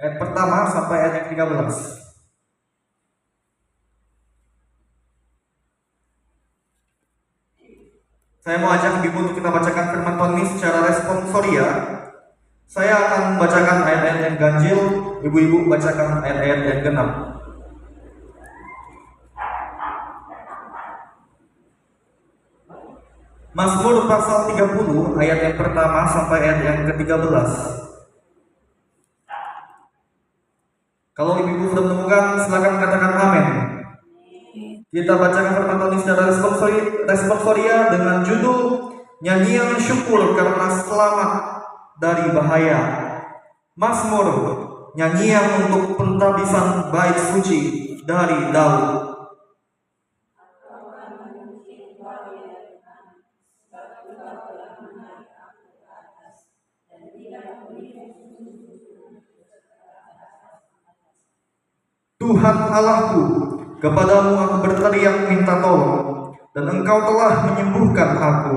Ayat pertama sampai ayat yang 13. Saya mau ajak Ibu untuk kita bacakan firman Tuhan ini secara responsoria. Saya akan bacakan ayat-ayat yang ganjil, Ibu-ibu bacakan ayat-ayat yang genap. Mazmur pasal 30 ayat yang pertama sampai ayat yang ke-13. Kalau Ibu-ibu sudah menemukan, silakan katakan amin. Kita bacakan firman Tuhan secara responsoria dengan judul Nyanyian Syukur Karena Selamat dari Bahaya. Mazmur, nyanyian untuk pentabisan bait suci dari Daud. Tuhan Allahku, kepadamu aku berteriak minta tolong, dan Engkau telah menyembuhkan aku.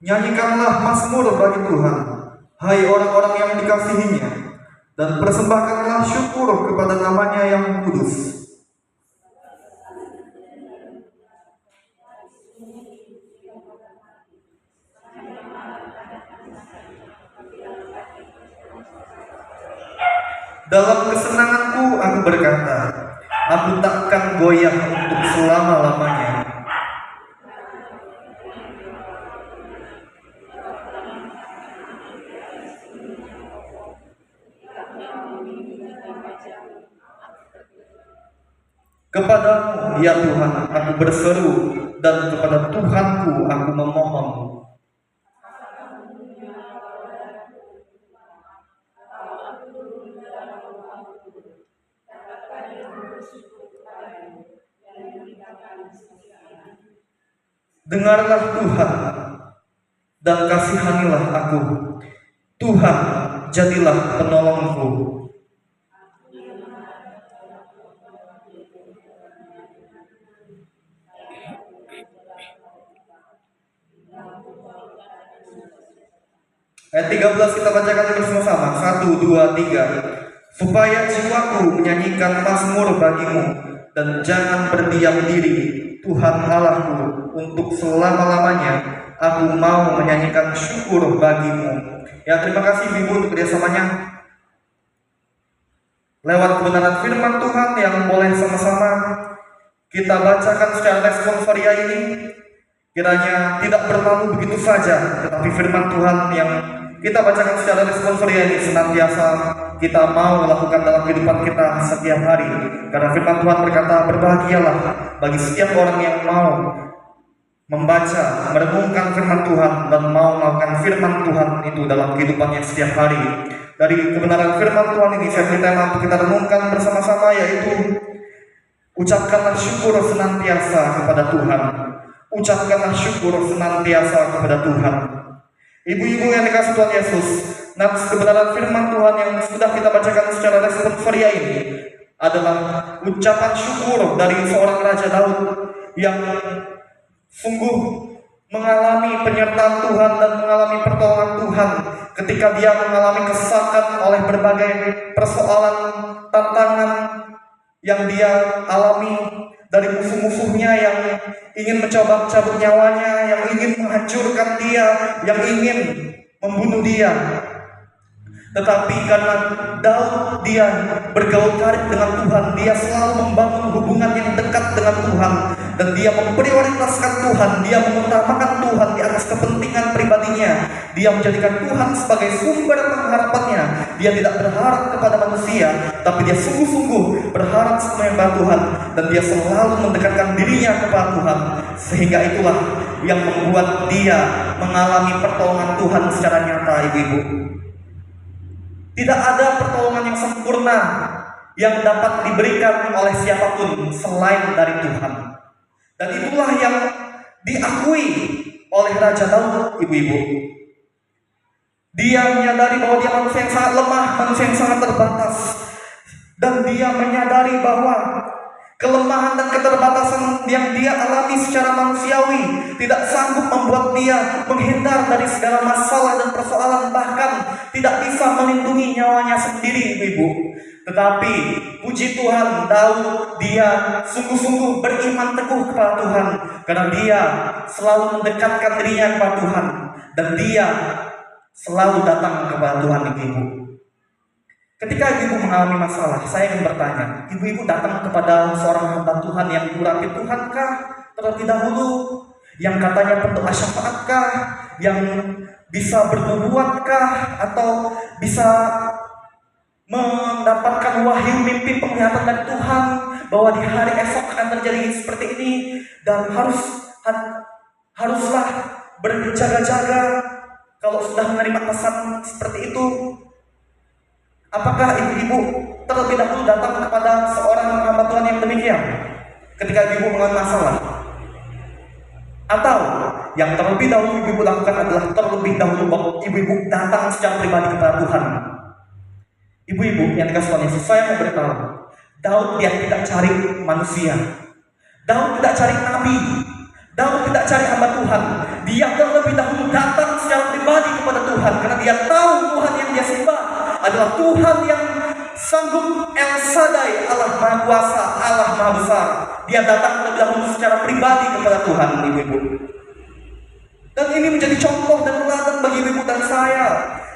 Nyanyikanlah mazmur bagi Tuhan, hai orang-orang yang dikasihinya, dan persembahkanlah syukur kepada namanya yang kudus. Dalam kesenanganku aku berkata, aku takkan goyah untuk selama-lamanya. Kepadamu, ya Tuhan, aku berseru, dan kepada Tuhanku aku memohon. Dengarlah Tuhan, dan kasihanilah aku. Tuhan, jadilah penolongku. Ayat 13 kita bacakan bersama-sama. 1, 2, 3. Supaya jiwaku menyanyikan mazmur bagimu, dan jangan berdiam diri, Tuhan Allahku, untuk selama-lamanya aku mau menyanyikan syukur bagimu. Ya, terima kasih Ibu untuk kerjasamanya lewat kebenaran firman Tuhan yang boleh sama-sama kita bacakan secara responsoria ini. Kiranya tidak berlalu begitu saja, tetapi firman Tuhan yang kita bacakan secara responsoria ini senantiasa kita mau melakukan dalam kehidupan kita setiap hari. Karena firman Tuhan berkata, berbahagialah bagi setiap orang yang mau membaca, merenungkan firman Tuhan, dan mau melakukan firman Tuhan itu dalam kehidupannya setiap hari. Dari kebenaran firman Tuhan ini saya beri tema untuk kita renungkan bersama-sama, yaitu ucapkanlah syukur senantiasa kepada Tuhan. Ucapkanlah syukur senantiasa kepada Tuhan. Ibu-ibu yang dikasihi Tuhan Yesus, nats kebenaran firman Tuhan yang sudah kita bacakan secara responsoria ini adalah ucapan syukur dari seorang Raja Daud yang sungguh mengalami penyertaan Tuhan dan mengalami pertolongan Tuhan ketika dia mengalami kesesakan oleh berbagai persoalan, tantangan yang dia alami dari musuh-musuhnya yang ingin mencoba mencabut nyawanya, yang ingin menghancurkan dia, yang ingin membunuh dia. Tetapi karena Daud dia bergaul karib dengan Tuhan, dia selalu membangun hubungan yang dekat dengan Tuhan, dan dia memprioritaskan Tuhan, dia mengutamakan Tuhan di atas kepentingan pribadinya. Dia menjadikan Tuhan sebagai sumber pengharapannya. Dia tidak berharap kepada manusia, tapi dia sungguh-sungguh berharap menyembah Tuhan, dan dia selalu mendekatkan dirinya kepada Tuhan. Sehingga itulah yang membuat dia mengalami pertolongan Tuhan secara nyata, ibu-ibu. Tidak ada pertolongan yang sempurna yang dapat diberikan oleh siapapun selain dari Tuhan. Dan itulah yang diakui oleh Raja Daud, ibu-ibu. Dia menyadari bahwa dia manusia yang sangat lemah, manusia yang sangat terbatas. Dan dia menyadari bahwa kelemahan dan keterbatasan persoalan yang dia alami secara manusiawi tidak sanggup membuat dia menghindar dari segala masalah dan persoalan, bahkan tidak bisa melindungi nyawanya sendiri, ibu-ibu. Tetapi puji Tuhan, Daud dia sungguh-sungguh beriman teguh kepada Tuhan, karena dia selalu mendekatkan dirinya kepada Tuhan, dan dia selalu datang kepada Tuhan, ibu-ibu. Ketika ibu-ibu mengalami masalah, saya ingin bertanya, ibu-ibu datang kepada seorang hamba Tuhan yang diurapi Tuhankah terlebih dahulu, yang katanya berdoa syafaatkah, yang bisa bernubuatkah, atau bisa mendapatkan wahyu mimpi penglihatan dari Tuhan bahwa di hari esok akan terjadi seperti ini, dan haruslah berjaga-jaga kalau sudah menerima pesan seperti itu? Apakah ibu-ibu terlebih dahulu datang kepada seorang hamba Tuhan yang demikian ketika ibu mengalami masalah? Atau yang terlebih dahulu ibu-ibu lakukan adalah terlebih dahulu ibu-ibu datang secara pribadi kepada Tuhan? Ibu-ibu yang dikasih Tuhan Yesus, saya mau beritahu, Daud dia tidak cari manusia, Daud tidak cari nabi, Daud tidak cari hamba Tuhan. Dia terlebih dahulu datang secara pribadi kepada Tuhan, karena dia tahu Tuhan yang dia sembah adalah Tuhan yang sanggup, El Shaddai, Allah Maha Kuasa, Allah Maha Besar. Dia datang terlebih dahulu secara pribadi kepada Tuhan, ibu-ibu. Dan ini menjadi contoh dan teladan bagi ibu dan saya.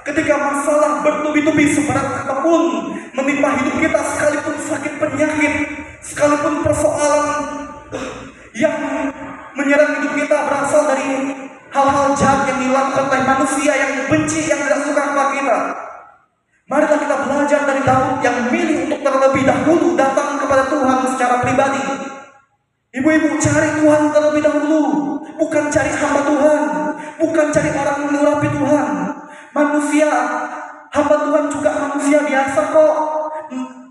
Ketika masalah bertubi-tubi seberat apapun menimpa hidup kita, sekalipun sakit penyakit, sekalipun persoalan yang menyerang hidup kita berasal dari hal-hal jahat yang dilakukan oleh manusia yang benci, yang tidak suka kepada kita, marilah kita belajar dari Daud yang memilih untuk terlebih dahulu datang kepada Tuhan secara pribadi. Ibu-ibu, cari Tuhan terlebih dahulu, bukan cari hamba Tuhan, bukan cari orang mengurapi Tuhan. Manusia, hamba Tuhan juga manusia biasa kok.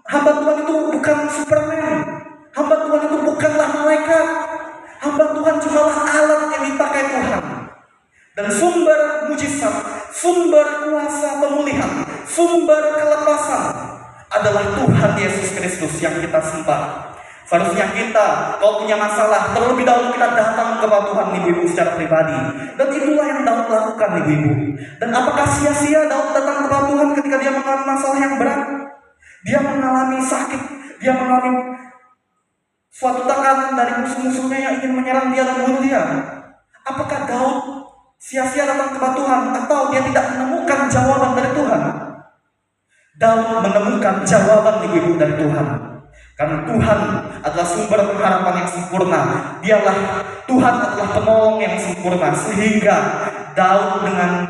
Hamba Tuhan itu bukan Superman, hamba Tuhan itu bukanlah malaikat. Hamba Tuhan cuma alat yang dipakai Tuhan. Dan sumber mujizat, sumber kuasa pemulihan, sumber kelepasan adalah Tuhan Yesus Kristus yang kita sembah. Seharusnya kita, kalau punya masalah, terlebih dahulu kita datang kepada Tuhan, ibu-ibu, secara pribadi. Dan itulah yang Daud lakukan, ibu-ibu. Dan apakah sia-sia Daud datang kepada Tuhan ketika dia mengalami masalah yang berat? Dia mengalami sakit, dia mengalami suatu tekanan dari musuh-musuhnya yang ingin menyerang dia dan bunuh dia. Apakah Daud sia-sia datang kepada Tuhan, atau dia tidak menemukan jawaban dari Tuhan? Daud menemukan jawaban, ibu-ibu, dari Tuhan. Karena Tuhan adalah sumber pengharapan yang sempurna. Tuhan adalah penolong yang sempurna. Sehingga Daud dengan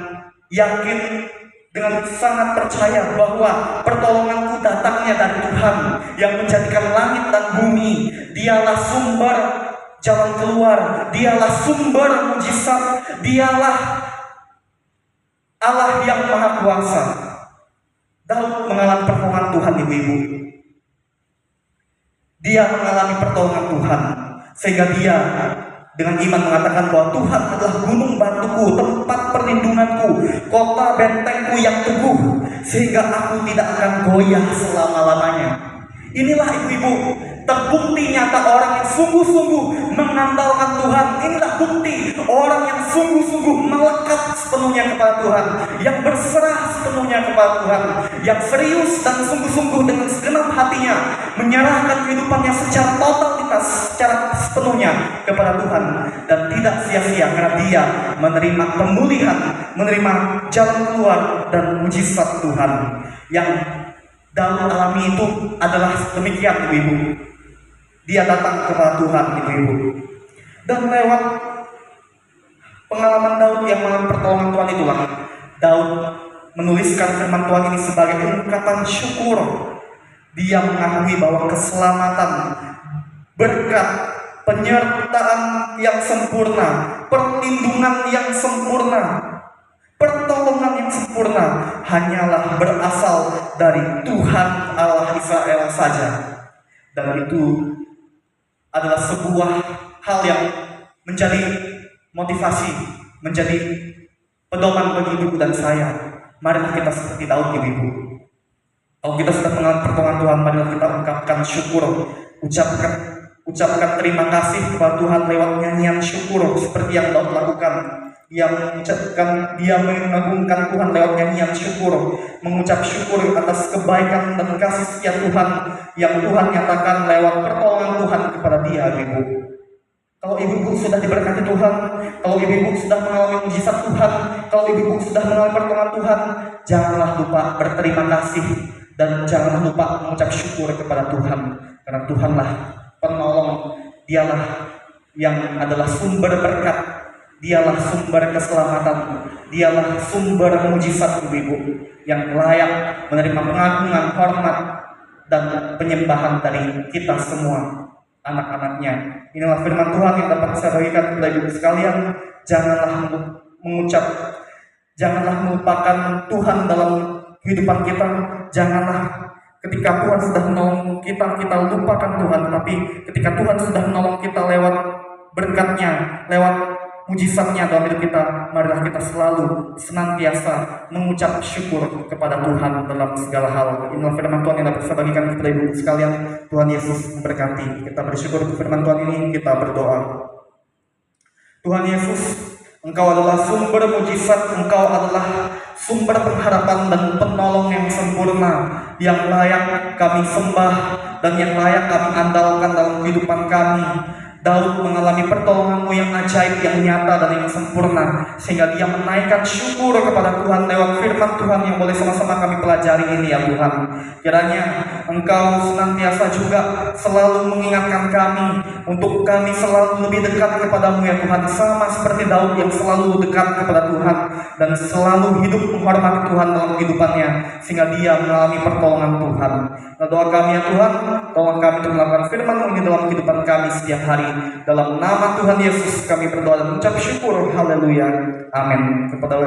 yakin, dengan sangat percaya bahwa pertolonganku datangnya dari Tuhan yang menjadikan langit dan bumi. Dialah sumber jalan keluar, dialah sumber mujizat, dialah Allah yang Maha Kuasa. Daud mengalami pertolongan Tuhan, ibu-ibu. Dia mengalami pertolongan Tuhan, sehingga dia dengan iman mengatakan bahwa Tuhan adalah gunung batuku, tempat perlindunganku, kota bentengku yang teguh, sehingga aku tidak akan goyah selama-lamanya. Inilah, ibu-ibu, terbukti nyata orang yang sungguh-sungguh mengandalkan Tuhan. Inilah bukti orang yang sungguh-sungguh melekat sepenuhnya kepada Tuhan, yang berserah sepenuhnya kepada Tuhan, yang serius dan sungguh-sungguh dengan segenap hatinya menyerahkan kehidupannya secara totalitas, secara sepenuhnya kepada Tuhan, dan tidak sia-sia karena dia menerima pemulihan, menerima jalan keluar dan mujizat Tuhan. Yang Daud alami itu adalah demikian, ibu-ibu. Dia datang kepada Tuhan, ibu-ibu. Dan lewat pengalaman Daud yang mengalami pertolongan Tuhan itulah, Daud menuliskan firman Tuhan ini sebagai ungkapan syukur. Dia mengakui bahwa keselamatan, berkat, penyertaan yang sempurna, perlindungan yang sempurna, pertolongan yang sempurna hanyalah berasal dari Tuhan Allah Israel saja. Dan itu adalah sebuah hal yang menjadi motivasi, menjadi pedoman bagi ibu dan saya. Marilah kita seperti Daud, ibu. Kalau kita sudah mengalami pertolongan Tuhan, marilah kita ungkapkan syukur, ucapkan terima kasih kepada Tuhan lewat nyanyian syukur seperti yang Daud lakukan. Dia mengagungkan Tuhan lewat nyanyian syukur, mengucap syukur atas kebaikan dan kasih setia Tuhan yang Tuhan nyatakan lewat pertolongan Tuhan kepada dia, ibu. Kalau ibu-ibu sudah diberkati Tuhan, kalau ibu-ibu sudah mengalami mujizat Tuhan, kalau ibu-ibu sudah mengalami pertolongan Tuhan, janganlah lupa berterima kasih dan janganlah lupa mengucap syukur kepada Tuhan, karena Tuhanlah penolong, dialah yang adalah sumber berkat, dialah sumber keselamatan, dialah sumber mujizat, ibu-ibu, yang layak menerima pengagungan, hormat, dan penyembahan dari kita semua, anak-anaknya. Inilah firman Tuhan yang dapat saya bagikan kepada ibu sekalian. Janganlah melupakan Tuhan dalam kehidupan kita. Janganlah ketika Tuhan sudah menolong kita, kita lupakan Tuhan. Tapi ketika Tuhan sudah menolong kita lewat berkatnya, lewat mujizatnya dalam hidup kita, marilah kita selalu senantiasa mengucap syukur kepada Tuhan dalam segala hal. Inilah firman Tuhan yang dapat saya bagikan kepada ibu sekalian. Tuhan Yesus memberkati. Kita bersyukur untuk firman Tuhan ini, kita berdoa. Tuhan Yesus, Engkau adalah sumber mujizat, Engkau adalah sumber pengharapan dan penolong yang sempurna, yang layak kami sembah dan yang layak kami andalkan dalam kehidupan kami. Daud mengalami pertolongan-Mu yang ajaib, yang nyata dan yang sempurna, sehingga dia menaikkan syukur kepada Tuhan lewat firman Tuhan yang boleh sama-sama kami pelajari ini, ya Tuhan. Kiranya Engkau senantiasa juga selalu mengingatkan kami untuk kami selalu lebih dekat kepadamu, ya Tuhan, sama seperti Daud yang selalu dekat kepada Tuhan dan selalu hidup menghormati Tuhan dalam kehidupannya, sehingga dia mengalami pertolongan Tuhan. Nah, doa kami, ya Tuhan, tolong kami untuk melakukan firman-Mu ini dalam kehidupan kami setiap hari. Dalam nama Tuhan Yesus kami berdoa dan mengucap syukur. Haleluya. Amin. Kepada